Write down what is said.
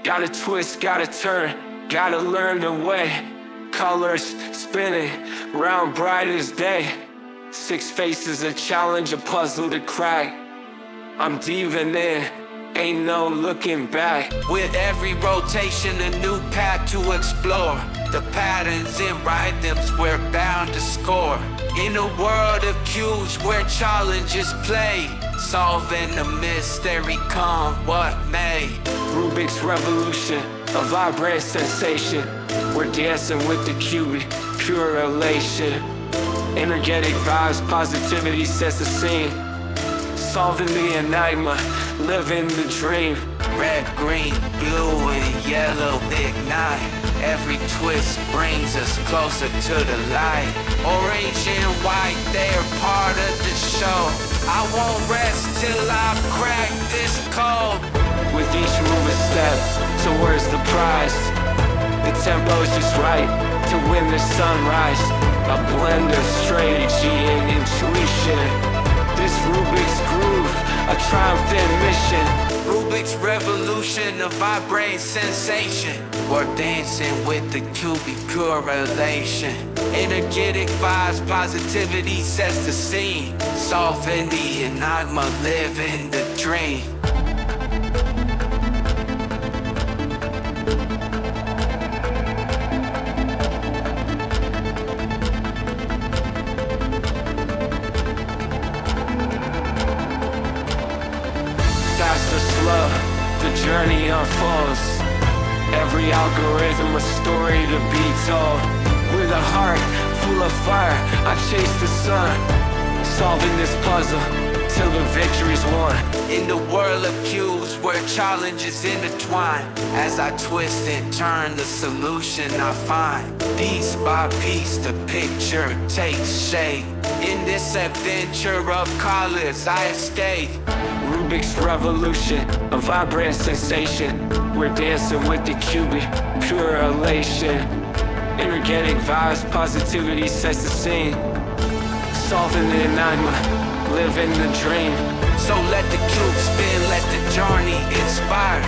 Gotta twist, gotta turn, gotta learn the way. Colors spinning, round bright as day. 6 faces, a challenge, a puzzle to crack. I'm diving in, ain't no looking back. With every rotation, a new path to explore. The patterns and rhythms we're bound to score. In a world of cues where challenges play, solving the mystery, come what may. Rubik's revolution, a vibrant sensation. We're dancing with the cubic, pure elation. Energetic vibes, positivity sets the scene. Solving the enigma, living the dream. Red, green, blue, and yellow ignite. Every twist brings us closer to the light. Orange and white, they're part of the show. I won't rest till I crack this code. With each move a step towards the prize. The tempo's just right to win the sunrise. A blend of strategy and intuition. This Rubik's groove, a triumphant mission. Rubik's revolution, a vibrant sensation. We're dancing with the cubic pure elation. Energetic vibes, positivity sets the scene. Solving the enigma, living the dream. Fast or slow, the journey unfolds. Every algorithm a story to be told. With a heart full of fire, I chase the sun. Solving this puzzle till the victory's won. In the world of cues where challenges intertwine, as I twist and turn, the solution I find. Piece by piece the picture takes shape. In this adventure of colors I escape. Rubik's revolution, a vibrant sensation. We're dancing with the cubic, pure elation. Energetic vibes, positivity sets the scene. Solving the enigma, living the dream. So let the cube spin, let the journey inspire.